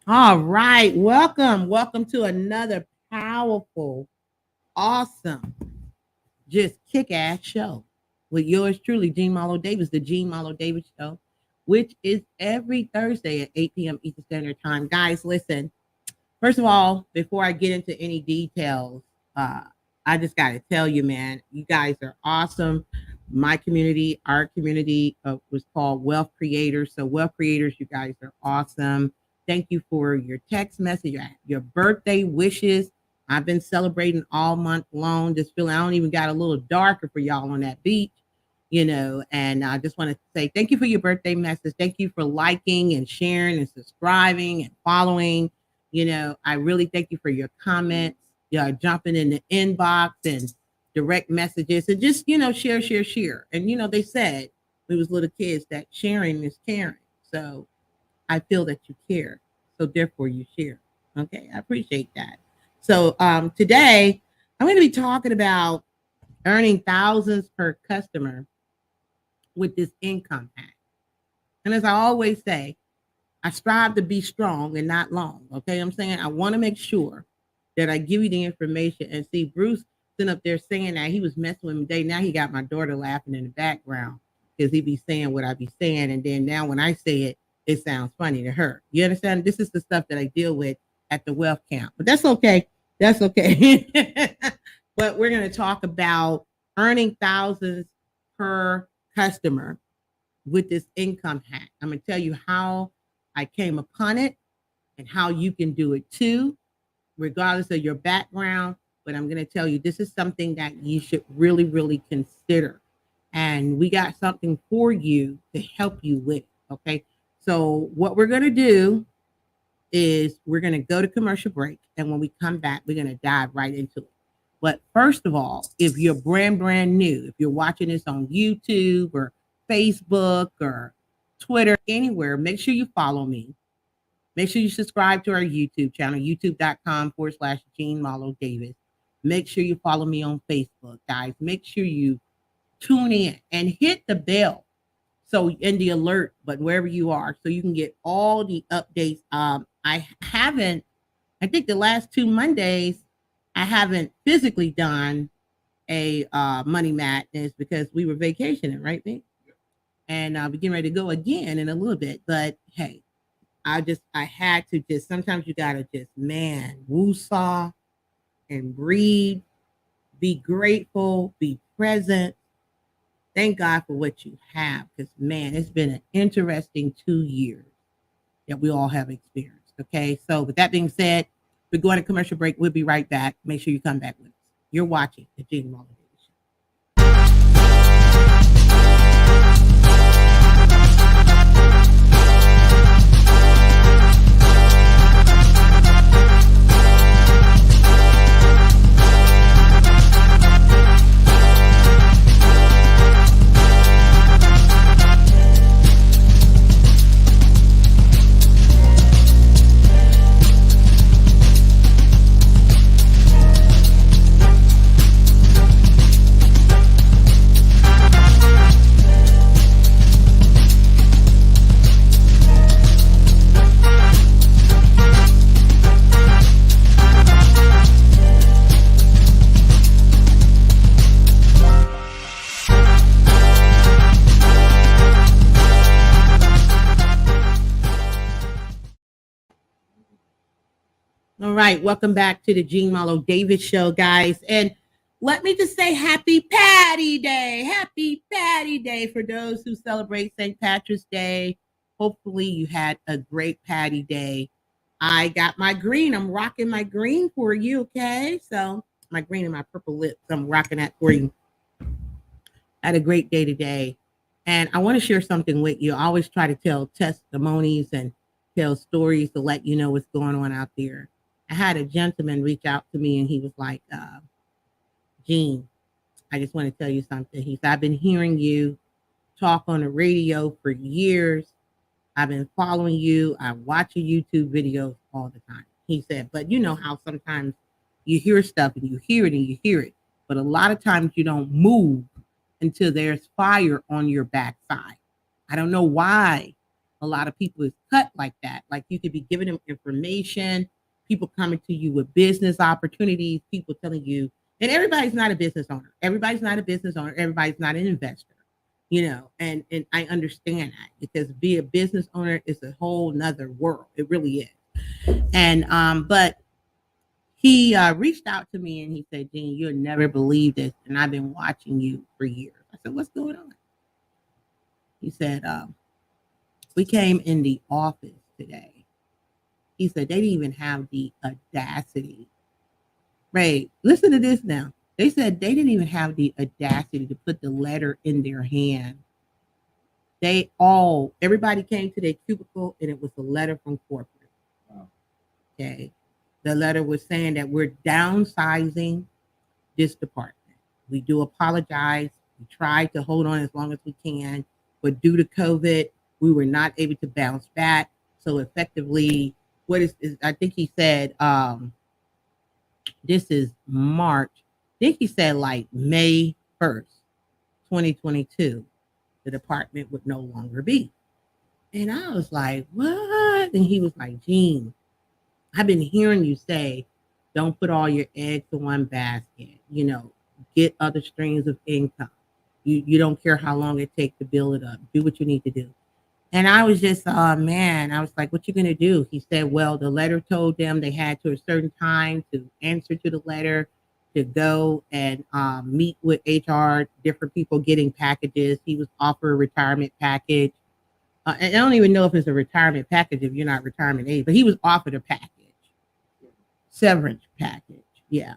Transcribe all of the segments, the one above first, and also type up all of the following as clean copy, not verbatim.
All right. Welcome to another powerful, awesome, just kick ass show with yours truly, Gene Marlo Davis, the Gene Marlo Davis Show, which is every Thursday at 8 p.m. Eastern Standard Time. Guys, listen, first of all, before I get into any details, uh, I just got to tell you, man, you guys are awesome. My community, our community was called Wealth Creators. So, Wealth Creators, you guys are awesome. Thank you for your text message, your birthday wishes. I've been celebrating all month long. Just feeling I don't even got a little darker for y'all on that beach, And I just want to say thank you for your birthday message. Thank you for liking and sharing and subscribing and following. I really thank you for your comments, jumping in the inbox and direct messages and just, share, share, share. And, they said we was little kids that sharing is caring. So I feel that you care. So therefore you share. Okay. I appreciate that. So today I'm going to be talking about earning thousands per customer with this income hack. And as I always say, I strive to be strong and not long. Okay, I'm saying I want to make sure that I give you the information. And see, Bruce sitting up there saying that he was messing with me today. Now he got my daughter laughing in the background because he be saying what I be saying, and then now when I say it, it sounds funny to her. You understand? This is the stuff that I deal with at the wealth camp, but that's okay. That's okay. But we're going to talk about earning thousands per customer with this income hack. I'm going to tell you how I came upon it and how you can do it too, regardless of your background. But I'm going to tell you this is something that you should really, really consider. And we got something for you to help you with. Okay. So, what we're going to do is we're going to go to commercial break. And when we come back, we're going to dive right into it. But first of all, if you're brand new, if you're watching this on YouTube or Facebook or Twitter, anywhere, make sure you follow me. Make sure you subscribe to our YouTube channel, youtube.com/ Gene Marlo Davis. Make sure you follow me on Facebook, guys. Make sure you tune in and hit the bell. So in the alert, but wherever you are, so you can get all the updates. I haven't, I think the last 2 Mondays, I haven't physically done a money madness because we were vacationing, right, me? And we're getting ready to go again in a little bit. But hey, I had to just, sometimes you gotta just, man, woosah and breathe, be grateful, be present. Thank God for what you have, because man, it's been an interesting 2 years that we all have experienced. Okay, so with that being said, we're going to commercial break. We'll be right back. Make sure you come back with us. You're watching the Gene Mullen Show. All right, welcome back to the Gene Marlo Davis Show, guys. And let me just say happy Patty Day. Happy Patty Day for those who celebrate St. Patrick's Day. Hopefully you had a great Patty Day. I got my green. I'm rocking my green for you, okay? So my green and my purple lips, I'm rocking that for you. I had a great day today. And I want to share something with you. I always try to tell testimonies and tell stories to let you know what's going on out there. I had a gentleman reach out to me and he was like, Gene, I just want to tell you something. He said, I've been hearing you talk on the radio for years. I've been following you. I watch your YouTube videos all the time. He said, but you know how sometimes you hear stuff and you hear it and you hear it. But a lot of times you don't move until there's fire on your backside. I don't know why a lot of people is cut like that. Like you could be giving them information, people coming to you with business opportunities, people telling you, and everybody's not a business owner. Everybody's not a business owner. Everybody's not an investor, and I understand that because be a business owner is a whole nother world. It really is. And but he reached out to me and he said, Jean, you'll never believe this. And I've been watching you for years. I said, what's going on? He said, we came in the office today. He said, they didn't even have the audacity. Right. Listen to this now. They said they didn't even have the audacity to put the letter in their hand. Everybody came to their cubicle and it was a letter from corporate. Wow. Okay. The letter was saying that we're downsizing this department. We do apologize. We tried to hold on as long as we can, but due to COVID, we were not able to bounce back. So effectively, I think he said, this is March. I think he said like May 1st, 2022, the department would no longer be. And I was like, what? And he was like, Jean, I've been hearing you say, don't put all your eggs in one basket, get other streams of income. You don't care how long it takes to build it up. Do what you need to do. And I was just, man, I was like, what you going to do? He said, well, the letter told them they had to a certain time to answer to the letter, to go and meet with HR, different people getting packages. He was offered a retirement package. And I don't even know if it's a retirement package if you're not retirement age, but he was offered a package. Severance package. Yeah.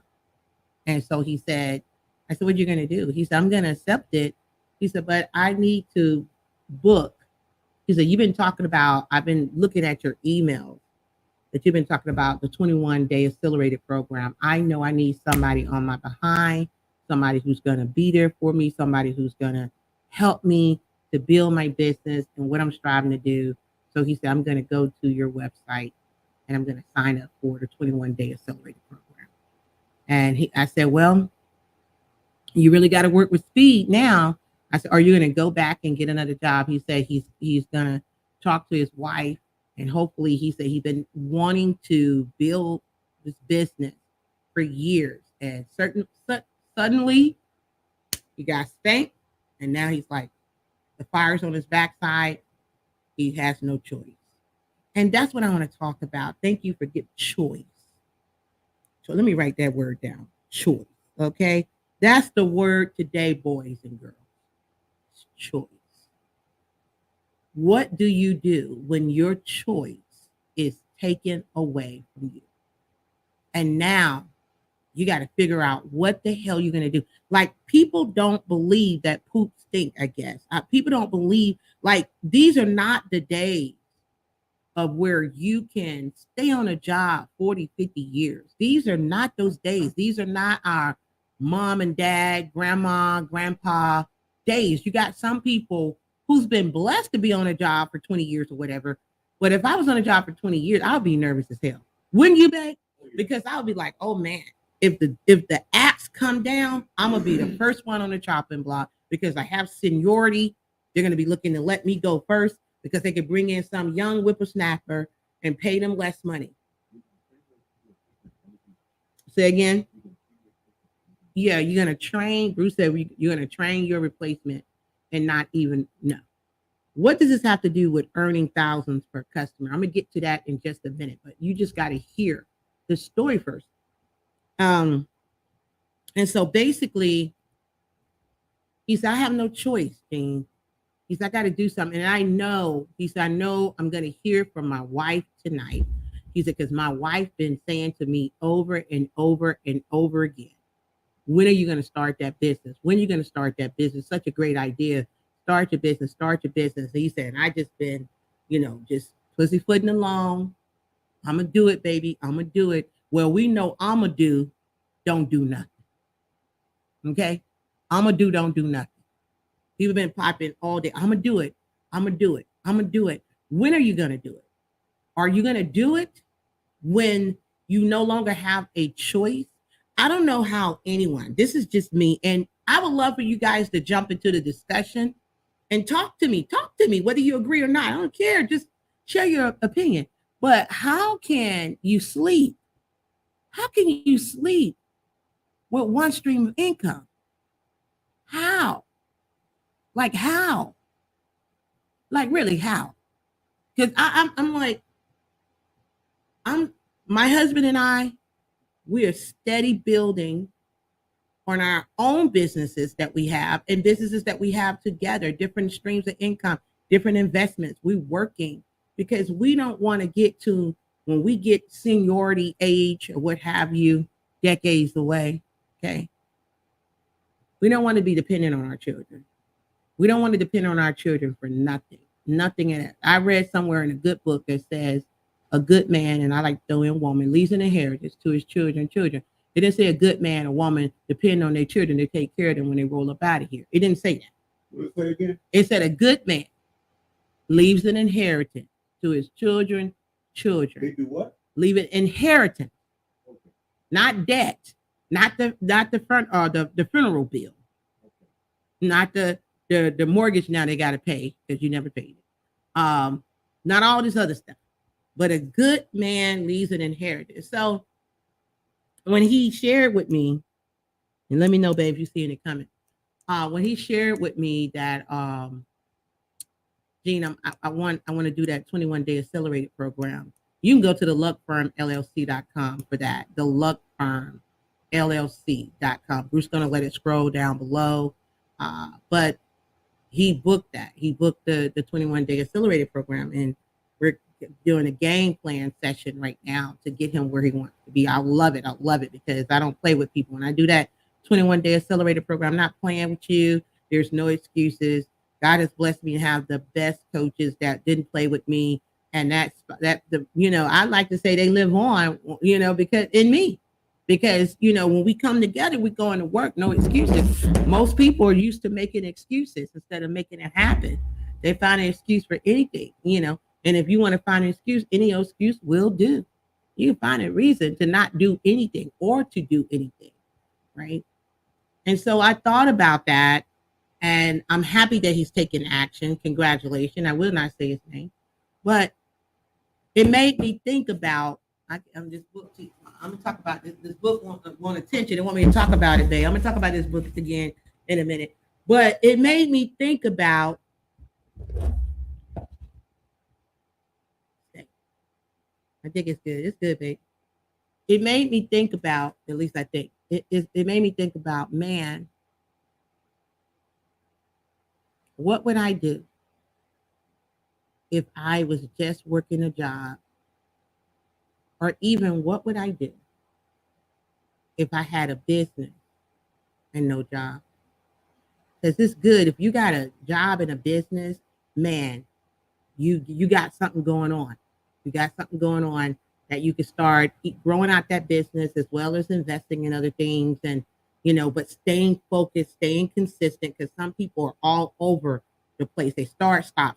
And so he said, I said, what are you going to do? He said, I'm going to accept it. He said, but I need to book. He said, I've been looking at your emails that you've been talking about the 21-day accelerated program. I know I need somebody on my behind, somebody who's going to be there for me, somebody who's going to help me to build my business and what I'm striving to do. So he said, I'm going to go to your website and I'm going to sign up for the 21-day accelerated program. And I said, well, you really got to work with speed now. I said, are you going to go back and get another job? He said he's going to talk to his wife. And hopefully, he said he's been wanting to build this business for years. And suddenly, he got spanked. And now he's like, the fire's on his backside. He has no choice. And that's what I want to talk about. Thank you for getting choice. So let me write that word down. Choice. Okay. That's the word today, boys and girls. Choice. What do you do when your choice is taken away from you? And now you got to figure out what the hell you're going to do. Like, people don't believe that poop stink, I guess. People don't believe, like, these are not the days of where you can stay on a job 40, 50 years. These are not those days. These are not our mom and dad, grandma, grandpa days. You got some people who's been blessed to be on a job for 20 years or whatever. But if I was on a job for 20 years, I would be nervous as hell. Wouldn't you, babe? Because I would be like, oh man, if the apps come down, I'm gonna be the first one on the chopping block because I have seniority. They're gonna be looking to let me go first because they could bring in some young whippersnapper and pay them less money. Say again. Yeah, you're gonna train. Bruce said you're gonna train your replacement and not even know. What does this have to do with earning thousands per customer? I'm gonna get to that in just a minute, but you just got to hear the story first. And so basically, he said, I have no choice, Jean. He said, I got to do something. And I know, he said, I know I'm going to hear from my wife tonight. He said, because my wife been saying to me over and over and over again, when are you going to start that business? When are you going to start that business? Such a great idea. Start your business, start your business. And he said, and I just been, just pussyfooting along. I'm going to do it, baby. I'm going to do it. Well, we know I'm going to don't do nothing. Okay? I'm going to don't do nothing. People been popping all day. I'm going to do it. I'm going to do it. I'm going to do it. When are you going to do it? Are you going to do it when you no longer have a choice? I don't know how anyone, this is just me, and I would love for you guys to jump into the discussion and talk to me, whether you agree or not. I don't care. Just share your opinion. But how can you sleep? How can you sleep with one stream of income? How? Like how? Like really how? Because I'm like, my husband and I, we are steady building on our own businesses that we have and businesses that we have together, different streams of income, different investments. We're working because we don't want to get to when we get seniority age or what have you, decades away. Okay. We don't want to be dependent on our children. We don't want to depend on our children for nothing. Nothing in it. I read somewhere in a good book that says a good man, and I like to throw in woman, leaves an inheritance to his children. It didn't say a good man or woman depend on their children to take care of them when they roll up out of here. It didn't say that. What did it say again? It said a good man leaves an inheritance to his children. They do what? Leave an inheritance, Okay. not debt, not the front or the funeral bill, Okay. not the mortgage now they got to pay because you never paid it. Not all this other stuff, but a good man leaves an inheritance. So when he shared with me, and let me know, babe, if you see any comment. When he shared with me that, Gene, I want to do that 21-day accelerated program. You can go to the luckfirmllc.com for that. The luckfirmllc.com. Bruce's going to let it scroll down below. But he booked that. He booked the 21-day accelerated program, and we're doing a game plan session right now to get him where he wants to be. I love it. I love it because I don't play with people. When I do that 21-day accelerated program, I'm not playing with you. There's no excuses. God has blessed me to have the best coaches that didn't play with me. And I like to say they live on, because in me, because, when we come together, we go into work, no excuses. Most people are used to making excuses instead of making it happen. They find an excuse for anything, and if you want to find an excuse, any excuse will do. You can find a reason to not do anything or to do anything, right? And so I thought about that, and I'm happy that he's taking action. Congratulations. I will not say his name, but it made me think about, I'm going to talk about this book want attention. They want me to talk about it today. I'm going to talk about this book again in a minute. But it made me think about, I think it's good. It's good, babe. It made me think about, at least I think, it made me think about, man, what would I do if I was just working a job? Or even what would I do if I had a business and no job? Because it's good. If you got a job and a business, man, you got something going on. You got something going on that you can start growing out that business as well as investing in other things. And, but staying focused, staying consistent, because some people are all over the place. They start, stop.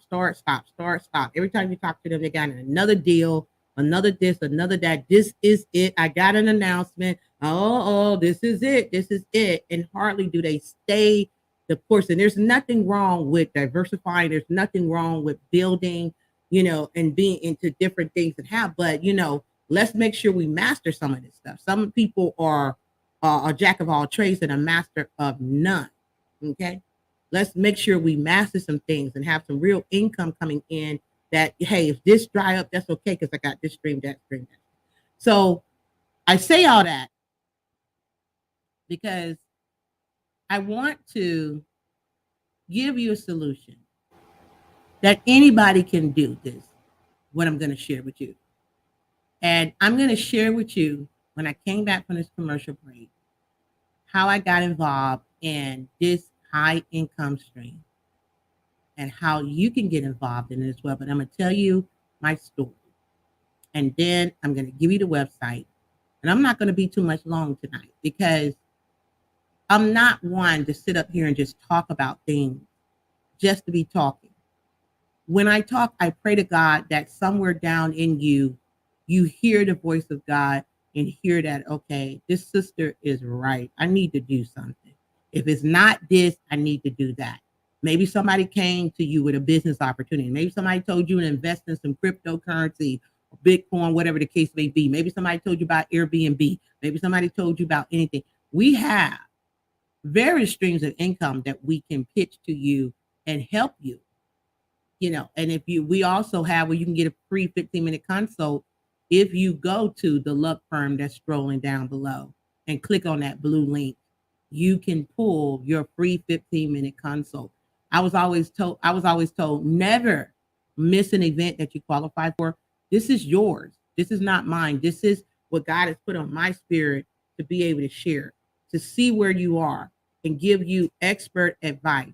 Every time you talk to them, they got another deal, another this, another that. This is it. I got an announcement. Oh, this is it. This is it. And hardly do they stay the course. And there's nothing wrong with diversifying. There's nothing wrong with building, and being into different things and but, let's make sure we master some of this stuff. Some people are a jack of all trades and a master of none. Okay. Let's make sure we master some things and have some real income coming in that, hey, if this dry up, that's okay, because I got this stream, that stream, that. So I say all that because I want to give you a solution that anybody can do this, what I'm going to share with you. And I'm going to share with you, when I came back from this commercial break, how I got involved in this high income stream and how you can get involved in it as well. But I'm going to tell you my story. And then I'm going to give you the website. And I'm not going to be too much long tonight because I'm not one to sit up here and just talk about things just to be talking. When I talk, I pray to God that somewhere down in you, you hear the voice of God and hear that, okay, this sister is right. I need to do something. If it's not this, I need to do that. Maybe somebody came to you with a business opportunity. Maybe somebody told you to invest in some cryptocurrency, Bitcoin, whatever the case may be. Maybe somebody told you about Airbnb. Maybe somebody told you about anything. We have various streams of income that we can pitch to you and help you. And we also have where you can get a free 15-minute consult if you go to the Luck Firm that's scrolling down below and click on that blue link. You can pull your free 15-minute consult. I was always told never miss an event that you qualify for. This is yours. This is not mine. This is what God has put on my spirit to be able to share, to see where you are and give you expert advice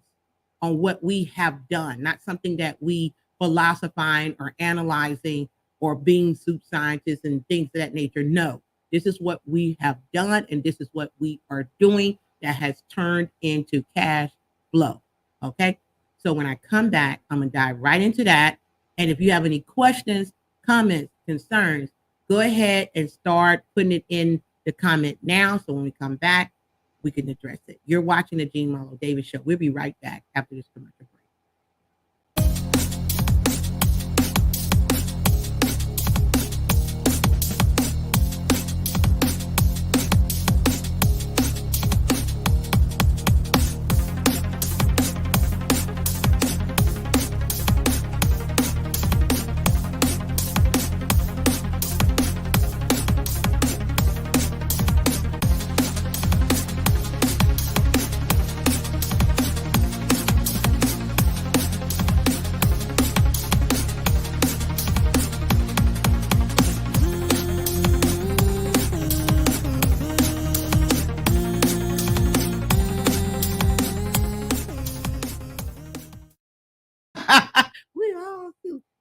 on what we have done, not something that we philosophizing or analyzing or being soup scientists and things of that nature. No, this is what we have done, and this is what we are doing that has turned into cash flow. Okay, so when I come back, I'm gonna dive right into that. And if you have any questions, comments, concerns, go ahead and start putting it in the comment now. So when we come back, we can address it. You're watching the Jean Marlo Davis Show. We'll be right back after this commercial break.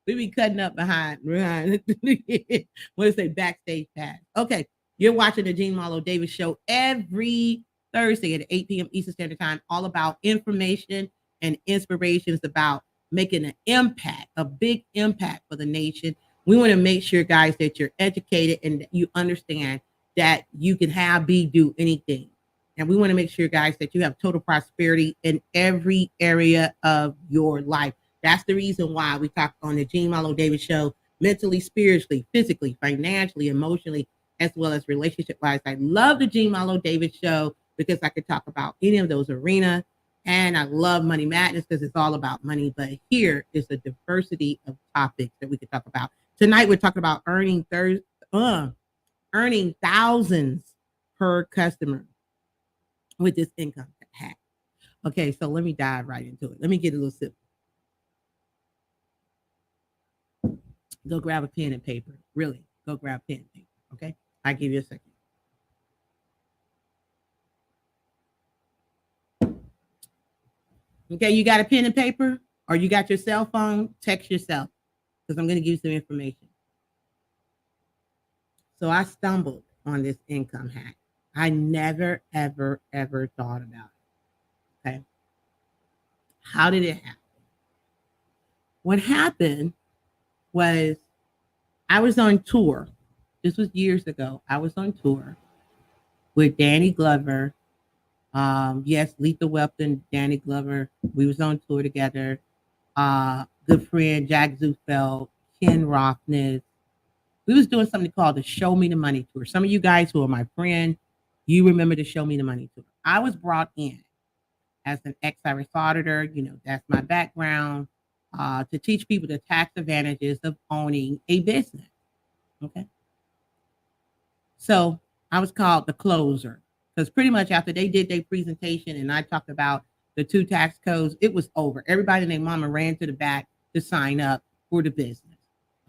We be cutting up behind what is say backstage pass. Okay, you're watching the Jean Marlo Davis Show every Thursday at 8 p.m. Eastern Standard Time, all about information and inspirations about making an impact, a big impact for the nation. We want to make sure, guys, that you're educated and that you understand that you can have, be, do anything. And we want to make sure, guys, that you have total prosperity in every area of your life. That's the reason why we talk on the Jean Marlo Davis Show, mentally, spiritually, physically, financially, emotionally, as well as relationship-wise. I love the Jean Marlo Davis Show because I could talk about any of those arenas. And I love Money Madness because it's all about money. But here is a diversity of topics that we could talk about. Tonight, we're talking about earning thousands per customer with this income hack. Okay, so let me dive right into it. Let me get a little sip. Go grab a pen and paper. Really, go grab pen and paper. Okay, I'll give you a second. Okay, you got a pen and paper, or you got your cell phone? Text yourself, because I'm going to give you some information. So I stumbled on this income hack. I never, ever, ever thought about it. Okay, how did it happen? What happened was I was on tour. This was years ago. I was on tour with Danny Glover. Yes, Lethal Weapon, Danny Glover. We was on tour together. Good friend Jack Zufeld, Ken Rothness. We was doing something called the Show Me the Money Tour. Some of you guys who are my friend, you remember the Show Me the Money Tour. I was brought in as an ex-IRS auditor. You know, that's my background. To teach people the tax advantages of owning a business. Okay. So I was called the closer because pretty much after they did their presentation and I talked about the 2 tax codes, it was over. Everybody and their mama ran to the back to sign up for the business.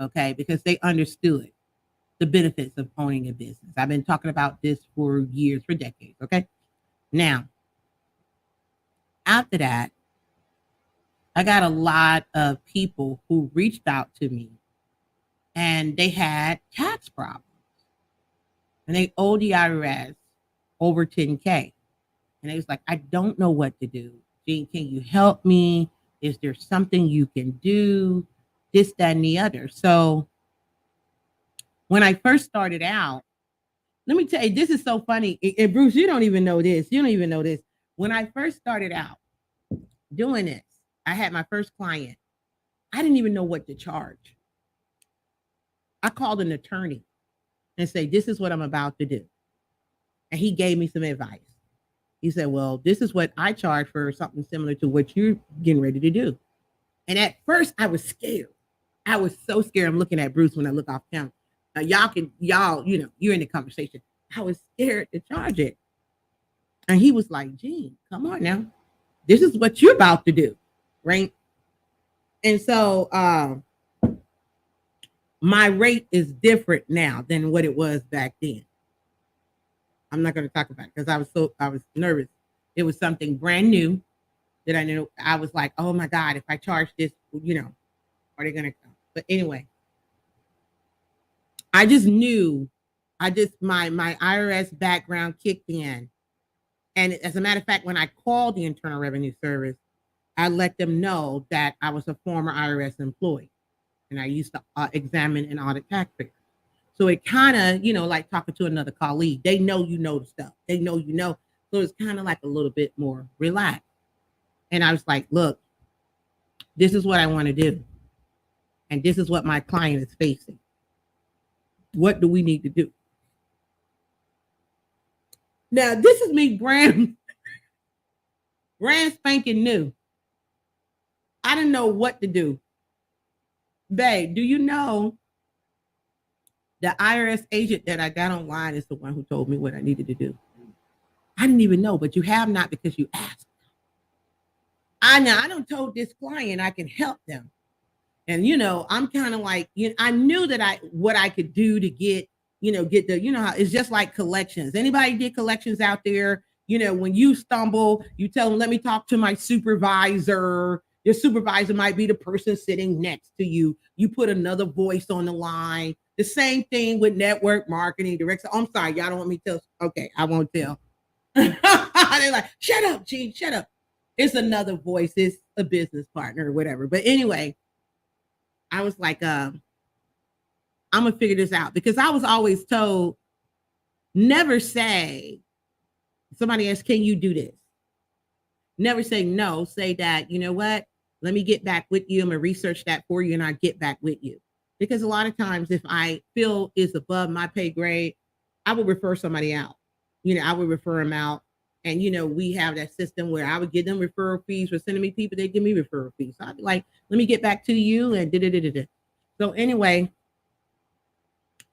Okay. Because they understood the benefits of owning a business. I've been talking about this for years, for decades. Okay. Now, after that, I got a lot of people who reached out to me and they had tax problems and they owed the IRS over 10K. And they was like, I don't know what to do. Jean, can you help me? Is there something you can do? This, that, and the other. So when I first started out, let me tell you, this is so funny. And Bruce, you don't even know this. You don't even know this. When I first started out, doing this. I had my first client. I didn't even know what to charge. I called an attorney and say, this is what I'm about to do. And he gave me some advice. He said, well, this is what I charge for something similar to what you're getting ready to do. And at first I was scared. I was so scared. I'm looking at Bruce when I look off camera. Y'all, you're in the conversation. I was scared to charge it. And he was like, Gene, come on now. This is what you're about to do. Right. And so my rate is different now than what it was back then. I'm not going to talk about it because I was nervous. It was something brand new that I knew. I was like, oh my God, if I charge this, are they going to come? But anyway, I just knew, my IRS background kicked in. And as a matter of fact, when I called the Internal Revenue Service, I let them know that I was a former IRS employee and I used to examine and audit taxpayers. So it kind of, like talking to another colleague. They know the stuff. They know. So it's kind of like a little bit more relaxed. And I was like, look, this is what I want to do. And this is what my client is facing. What do we need to do? Now, this is me brand spanking new. I didn't know what to do. Babe, do you know the IRS agent that I got online is the one who told me what I needed to do? I didn't even know, but you have not because you asked. I don't told this client I can help them. And, I'm kind of like, I knew that what I could do to get how it's just like collections. Anybody did collections out there? When you stumble, you tell them, let me talk to my supervisor. Your supervisor might be the person sitting next to you. You put another voice on the line. The same thing with network marketing, direct. I'm sorry, y'all don't want me to tell. Okay, I won't tell. They're like, shut up, Gene, shut up. It's another voice. It's a business partner or whatever. But anyway, I was like, I'm going to figure this out because I was always told, never say, somebody asks, can you do this? Never say no. Say that, you know what? Let me get back with you. I'm going to research that for you and I'll get back with you. Because a lot of times if I feel it's above my pay grade, I would refer somebody out. I would refer them out. And, we have that system where I would give them referral fees for sending me people. They give me referral fees. So I'd be like, let me get back to you and da-da-da-da-da. So anyway,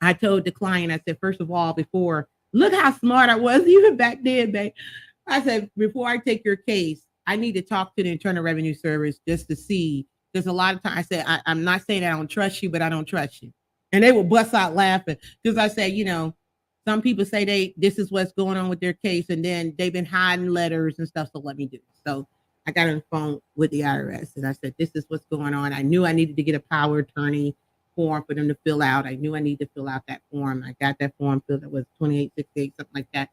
I told the client, I said, first of all, look how smart I was even back then, babe. I said, before I take your case, I need to talk to the Internal Revenue Service just to see. There's a lot of times I said, I'm not saying I don't trust you, but I don't trust you. And they will bust out laughing because I say, some people say this is what's going on with their case, and then they've been hiding letters and stuff. So let me do it. So I got on the phone with the IRS and I said, this is what's going on. I knew I needed to get a power attorney form for them to fill out. I knew I needed to fill out that form. I got that form filled. It was 2868, something like that.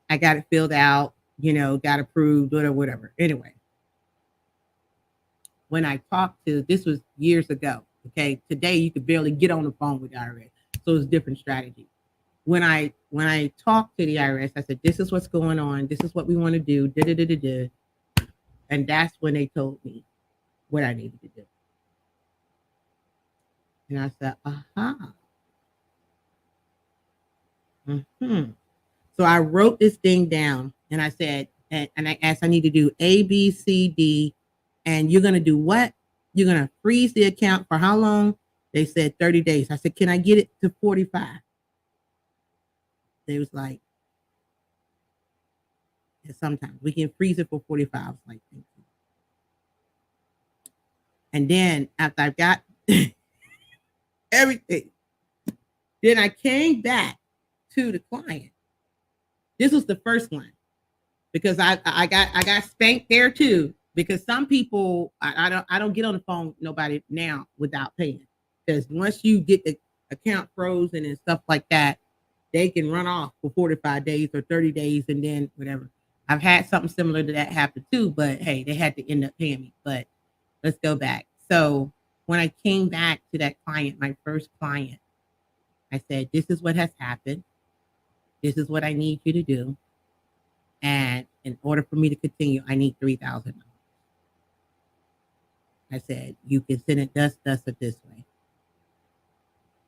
I got it filled out, got approved, whatever. Anyway, when I talked to, this was years ago. Okay. Today you could barely get on the phone with the IRS. So it's different strategy. When I talked to the IRS, I said, this is what's going on. This is what we want to do. Da-da-da-da-da. And that's when they told me what I needed to do. And I said, aha. Mm-hmm. So I wrote this thing down and I said, and I asked, I need to do A, B, C, D. And you're going to do what? You're going to freeze the account for how long? They said 30 days. I said, can I get it to 45? They was like, yeah, sometimes we can freeze it for 45. I was like, thank you. And then after I got everything, then I came back to the client. This was the first one because I got spanked there too. Because some people, I don't get on the phone with nobody now without paying. Because once you get the account frozen and stuff like that, they can run off for 45 days or 30 days and then whatever. I've had something similar to that happen too, but hey, they had to end up paying me. But let's go back. So when I came back to that client, my first client, I said, this is what has happened. This is what I need you to do. And in order for me to continue, I need $3,000. I said, you can send it dust it this way.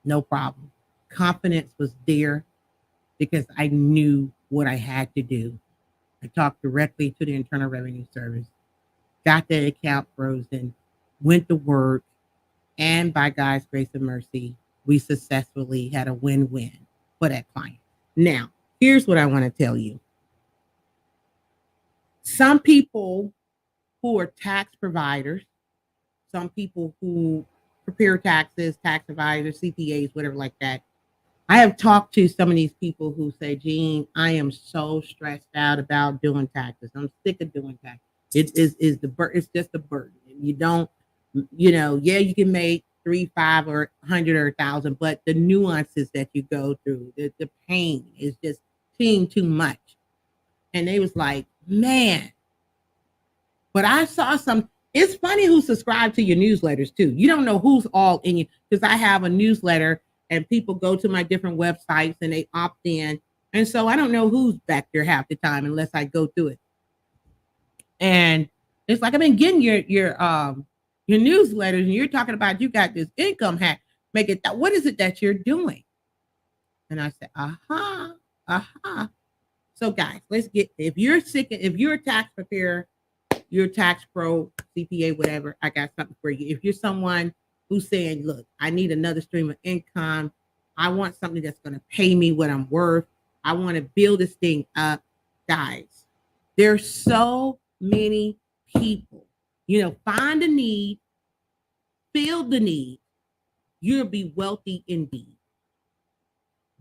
No problem. Confidence was there because I knew what I had to do. I talked directly to the Internal Revenue Service, got that account frozen, went to work, and by God's grace and mercy, we successfully had a win-win for that client. Now, here's what I want to tell you. Some people who are tax providers, some people who prepare taxes, tax advisors, CPAs, whatever like that. I have talked to some of these people who say, Gene, I am so stressed out about doing taxes. I'm sick of doing taxes. It's just a burden. You don't, yeah, you can make 3, 5, or 100 or 1,000, but the nuances that you go through, the pain is just too much. And they was like, man. But I saw some. It's funny who subscribe to your newsletters too. You don't know who's all in you, because I have a newsletter and people go to my different websites and they opt in. And so I don't know who's back there half the time unless I go through it. And it's like, I've been getting your newsletters, and you're talking about you got this income hack. Make it that. What is it that you're doing? And I said, aha. So guys, let's get, if you're sick, if you're a tax preparer, you're a tax pro, CPA, whatever, I got something for you. If you're someone who's saying, look, I need another stream of income, I want something that's going to pay me what I'm worth, I want to build this thing up, guys, there's so many people, find a need, fill the need, you'll be wealthy indeed.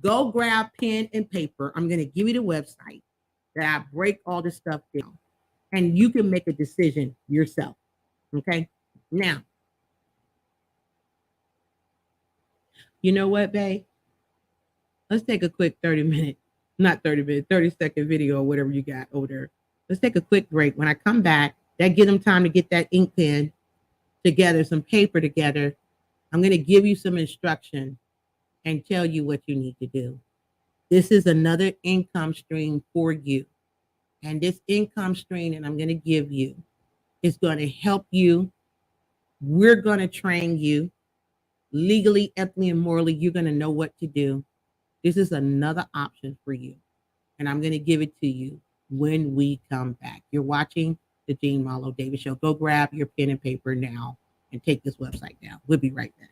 Go grab pen and paper. I'm going to give you the website that I break all this stuff down, and you can make a decision yourself. Okay. Now, you know what, babe? Let's take a quick 30-second video or whatever you got over there. Let's take a quick break. When I come back, that give them time to get that ink pen together, some paper together. I'm going to give you some instruction and tell you what you need to do. This is another income stream for you. And this income stream that I'm going to give you is going to help you. We're going to train you legally, ethically, and morally. You're going to know what to do. This is another option for you. And I'm going to give it to you when we come back. You're watching the Gene Marlo Davis Show. Go grab your pen and paper now and take this website down. We'll be right back.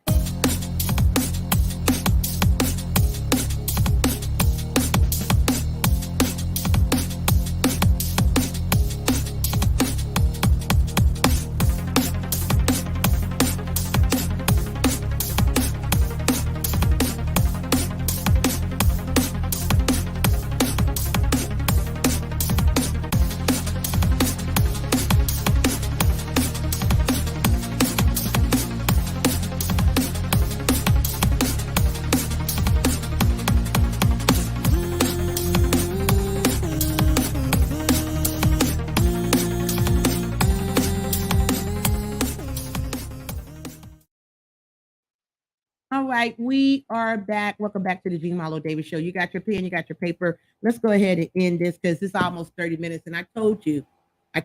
All right, we are back. Welcome back to the Gene Marlo Davis Show. You got your pen, you got your paper. Let's go ahead and end this because it's almost 30 minutes. And I told you I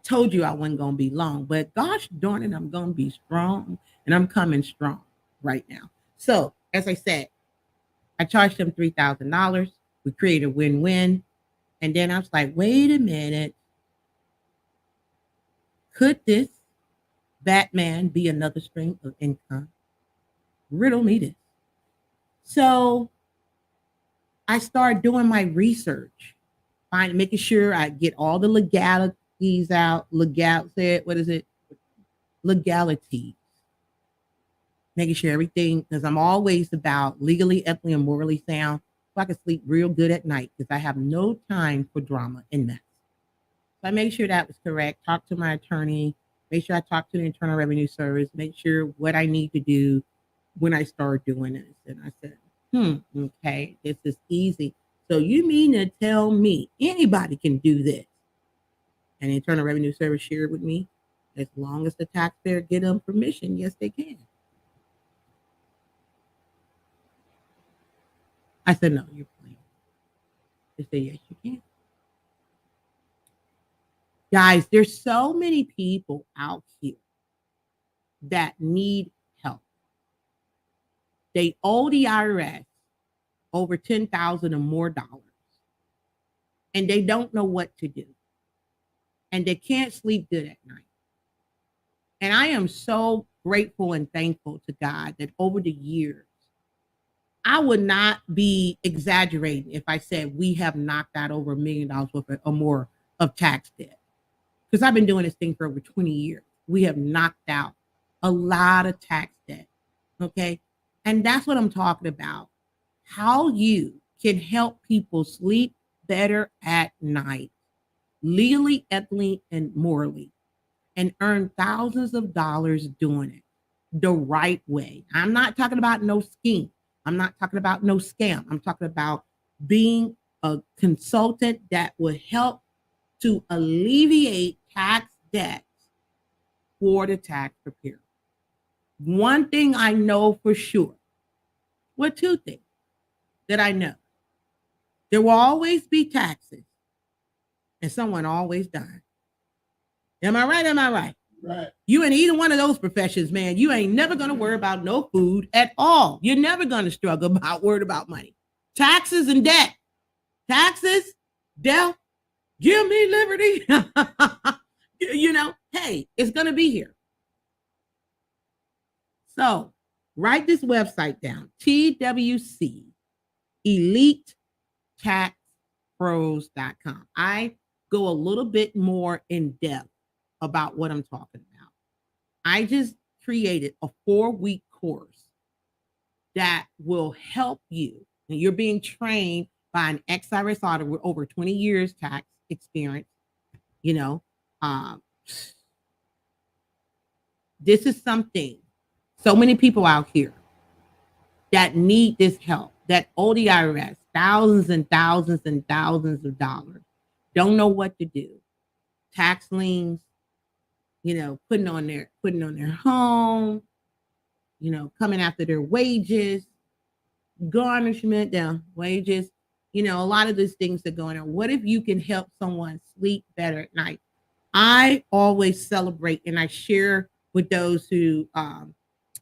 wasn't going to be long, but gosh darn it, I'm going to be strong, and I'm coming strong right now. So as I said, I charged them $3,000. We created a win-win. And then I was like, wait a minute. Could this Batman be another stream of income? Riddle me this. So I started doing my research, making sure I get all the legalities out. Legalities. Making sure everything, because I'm always about legally, ethically, and morally sound, so I can sleep real good at night because I have no time for drama and mess. So I made sure that was correct. Talk to my attorney. Make sure I talk to the Internal Revenue Service. Make sure what I need to do when I start doing this. And I said, okay, this is easy. So you mean to tell me anybody can do this? And the Internal Revenue Service shared with me, as long as the taxpayer get them permission, yes, they can. I said, no, you're playing. They said, yes, you can. Guys, there's so many people out here that need help. They owe the IRS over $10,000 or more dollars, and they don't know what to do, and they can't sleep good at night. And I am so grateful and thankful to God that over the years, I would not be exaggerating if I said we have knocked out over $1 million worth or more of tax debt. Because I've been doing this thing for over 20 years. We have knocked out a lot of tax debt. Okay. And that's what I'm talking about. How you can help people sleep better at night, legally, ethically, and morally, and earn thousands of dollars doing it the right way. I'm not talking about no scheme. I'm not talking about no scam. I'm talking about being a consultant that will help to alleviate tax debts for the tax preparer. One thing I know for sure, well, two things that I know. There will always be taxes, and someone always dies. Am I right? Am I right? Right. You in either one of those professions, man, you ain't never going to worry about no food at all. You're never going to struggle about worried about money. Taxes and debt. Taxes, death, give me liberty. You know, hey, it's going to be here. So write this website down, TWC, EliteTaxPros.com. I go a little bit more in depth about what I'm talking about. I just created a 4-week course that will help you. And you're being trained by an ex-IRS auditor with over 20 years tax experience. You know, this is something so many people out here that need this help, that owe the IRS thousands and thousands and thousands of dollars, don't know what to do. Tax liens, you know, putting on their home, you know, coming after their wages, garnishment, down wages, you know, a lot of these things that are going on. What if you can help someone sleep better at night? I always celebrate and I share with those who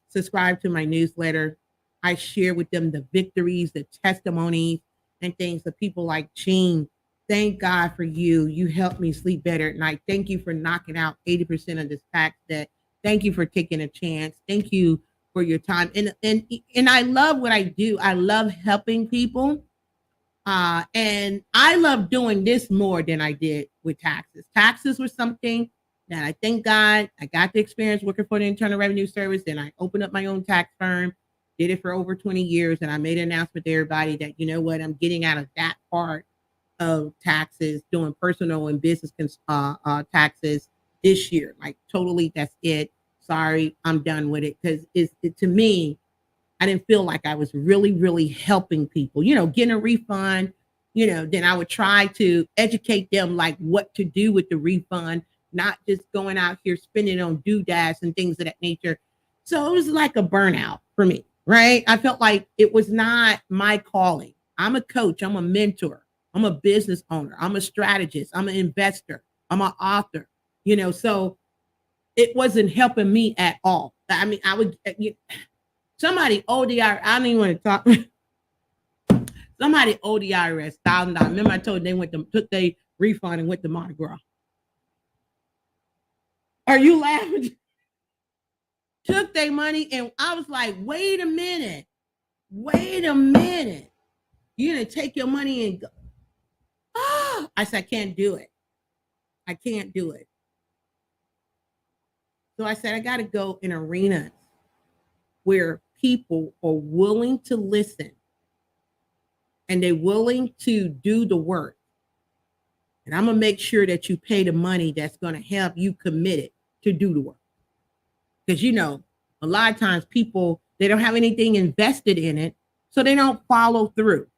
subscribe to my newsletter. I share with them the victories, the testimonies, and things of people like Gene. Thank God for you. You helped me sleep better at night. Thank you for knocking out 80% of this tax debt. Thank you for taking a chance. Thank you for your time. And I love what I do. I love helping people. And I love doing this more than I did with taxes. Taxes were something that I thank God I got the experience working for the Internal Revenue Service. And I opened up my own tax firm, did it for over 20 years. And I made an announcement to everybody that, you know what, I'm getting out of that part of taxes, doing personal and business taxes this year. Like totally, that's it. Sorry, I'm done with it. Because to me, I didn't feel like I was really, really helping people, you know, getting a refund, you know, then I would try to educate them like what to do with the refund, not just going out here spending on doodads and things of that nature. So it was like a burnout for me, right? I felt like it was not my calling. I'm a coach. I'm a mentor. I'm a business owner. I'm a strategist. I'm an investor. I'm an author, you know, so it wasn't helping me at all. I mean, I would, somebody owed the IRS. I don't even want to talk. Somebody owed the IRS $1,000. Remember, I told them took their refund and went to Mardi Gras. Are you laughing? Took their money, and I was like, wait a minute. You're gonna take your money and go. Oh, I said, I can't do it. So I said, I got to go in arenas where people are willing to listen and they're willing to do the work. And I'm going to make sure that you pay the money that's going to help you committed to do the work. Because, you know, a lot of times people, they don't have anything invested in it, so they don't follow through.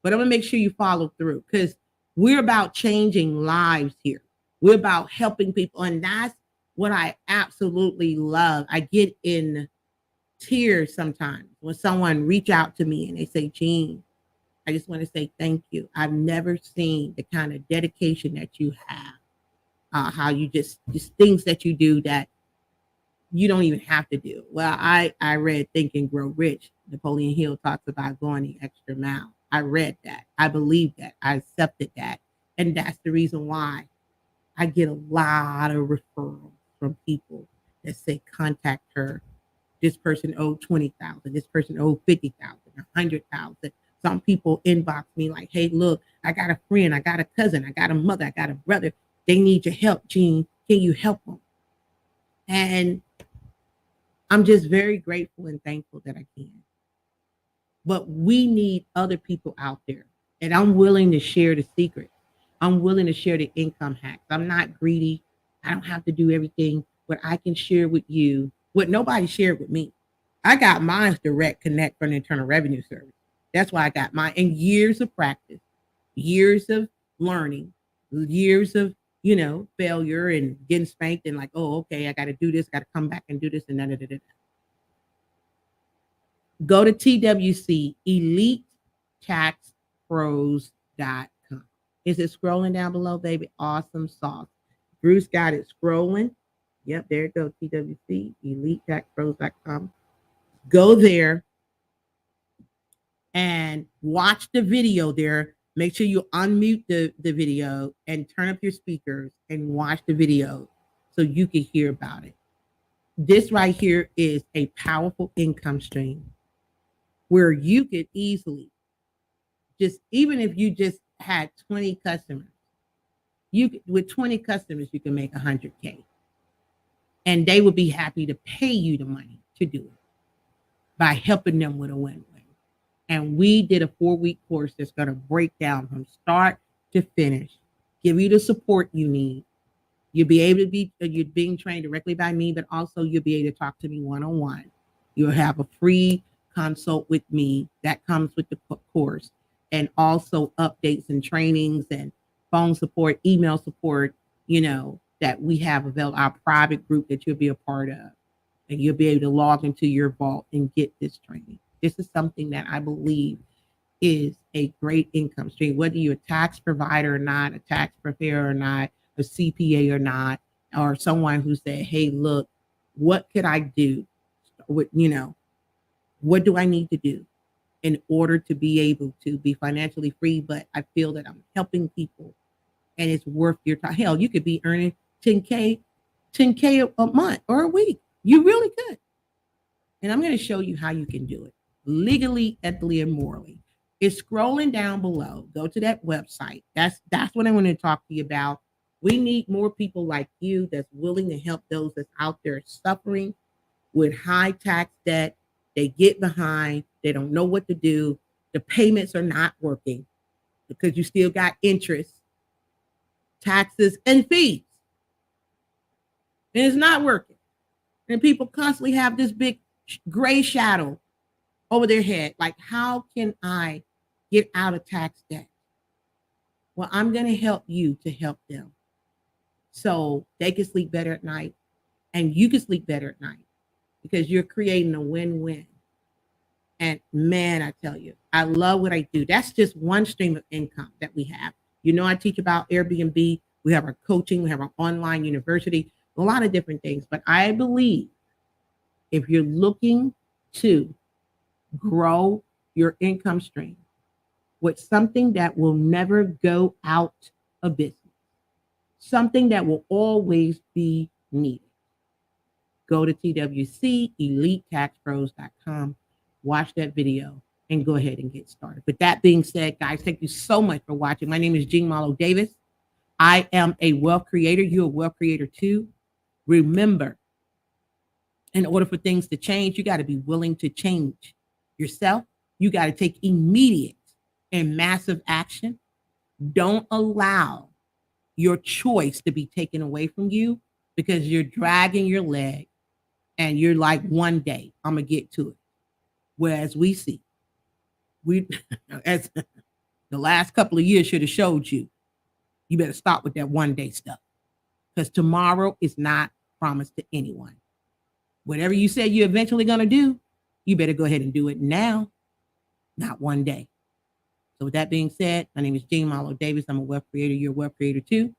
But I'm going to make sure you follow through because we're about changing lives here. We're about helping people. And that's what I absolutely love. I get in tears sometimes when someone reach out to me and they say, Gene, I just want to say thank you. I've never seen the kind of dedication that you have, how you just things that you do that you don't even have to do it. Well, I read Think and Grow Rich. Napoleon Hill talks about going the extra mile. I read that. I believe that. I accepted that. And that's the reason why I get a lot of referrals from people that say, contact her. This person owed 20,000. This person owed 50,000, 100,000. Some people inbox me like, hey, look, I got a friend, I got a cousin, I got a mother, I got a brother. They need your help, Gene. Can you help them? And I'm just very grateful and thankful that I can. But we need other people out there. And I'm willing to share the secret. I'm willing to share the income hacks. I'm not greedy. I don't have to do everything, but I can share with you what nobody shared with me. I got mine's direct connect from the Internal Revenue Service. That's why I got mine. And years of practice, years of learning, years of, failure and getting spanked and like, oh, okay, I got to do this, got to come back and do this and da. Go to TWC EliteTaxPros.com. Is it scrolling down below, baby? Awesome sauce. Bruce got it scrolling. Yep, there it goes. TWC EliteTaxPros.com. Go there and watch the video there. Make sure you unmute the video and turn up your speakers and watch the video so you can hear about it. This right here is a powerful income stream where you could easily even if you just had 20 customers, with 20 customers, you can make 100K. And they would be happy to pay you the money to do it by helping them with a win-win. And we did a 4-week course that's going to break down from start to finish, give you the support you need. You'll be able to you're being trained directly by me, but also you'll be able to talk to me one-on-one. You'll have a free consult with me that comes with the course, and also updates and trainings and phone support, email support, that we have available, our private group that you'll be a part of. And you'll be able to log into your vault and get this training. This is something that I believe is a great income stream, whether you're a tax provider or not, a tax preparer or not, a CPA or not, or someone who said, hey, look, what could I do? What do I need to do in order to be able to be financially free? But I feel that I'm helping people and it's worth your time. Hell, you could be earning 10K a month or a week. You really could. And I'm going to show you how you can do it legally, ethically, and morally. It's scrolling down below. Go to that website. That's what I want to talk to you about. We need more people like you that's willing to help those that's out there suffering with high tax debt. They get behind. They don't know what to do. The payments are not working because you still got interest, taxes, and fees. And it's not working. And people constantly have this big gray shadow over their head. Like, how can I get out of tax debt? Well, I'm going to help you to help them so they can sleep better at night and you can sleep better at night because you're creating a win-win. And man, I tell you, I love what I do. That's just one stream of income that we have. I teach about Airbnb. We have our coaching. We have our online university, a lot of different things. But I believe if you're looking to grow your income stream with something that will never go out of business, something that will always be needed, go to TWC EliteTaxPros.com, watch that video, and go ahead and get started. With that being said, guys, thank you so much for watching. My name is Jean Malo Davis. I am a wealth creator. You're a wealth creator too. Remember, in order for things to change, you got to be willing to change yourself. You got to take immediate and massive action. Don't allow your choice to be taken away from you because you're dragging your leg and you're like, one day I'm going to get to it. Whereas we see, as the last couple of years should have showed you, you better stop with that one day stuff because tomorrow is not promised to anyone. Whatever you said you're eventually going to do, you better go ahead and do it now, not one day. So with that being said, my name is Jean Malo Davis. I'm a wealth creator. You're a wealth creator too.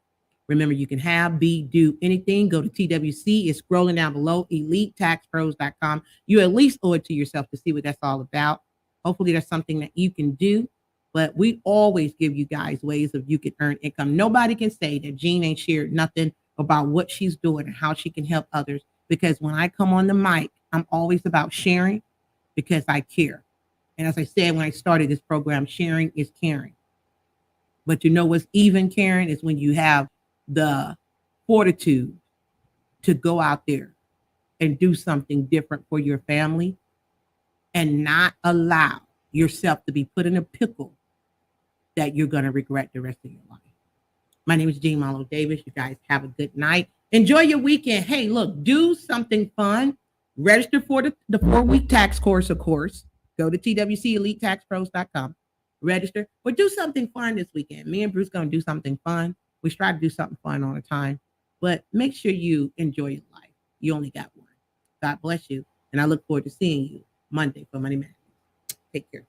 Remember, you can have, be, do anything. Go to TWC. It's scrolling down below, EliteTaxPros.com. You at least owe it to yourself to see what that's all about. Hopefully, there's something that you can do. But we always give you guys ways of you can earn income. Nobody can say that Jean ain't shared nothing about what she's doing and how she can help others. Because when I come on the mic, I'm always about sharing because I care. And as I said when I started this program, sharing is caring. But you know what's even caring is when you have the fortitude to go out there and do something different for your family and not allow yourself to be put in a pickle that you're going to regret the rest of your life. My name is Jean Malo Davis. You guys have a good night. Enjoy your weekend. Hey, look, do something fun. Register for the 4-week tax course, of course. Go to TWCEliteTaxPros.com. Register, but do something fun this weekend. Me and Bruce going to do something fun. We try to do something fun all the time, but make sure you enjoy your life. You only got one. God bless you. And I look forward to seeing you Monday for Money Madness. Take care.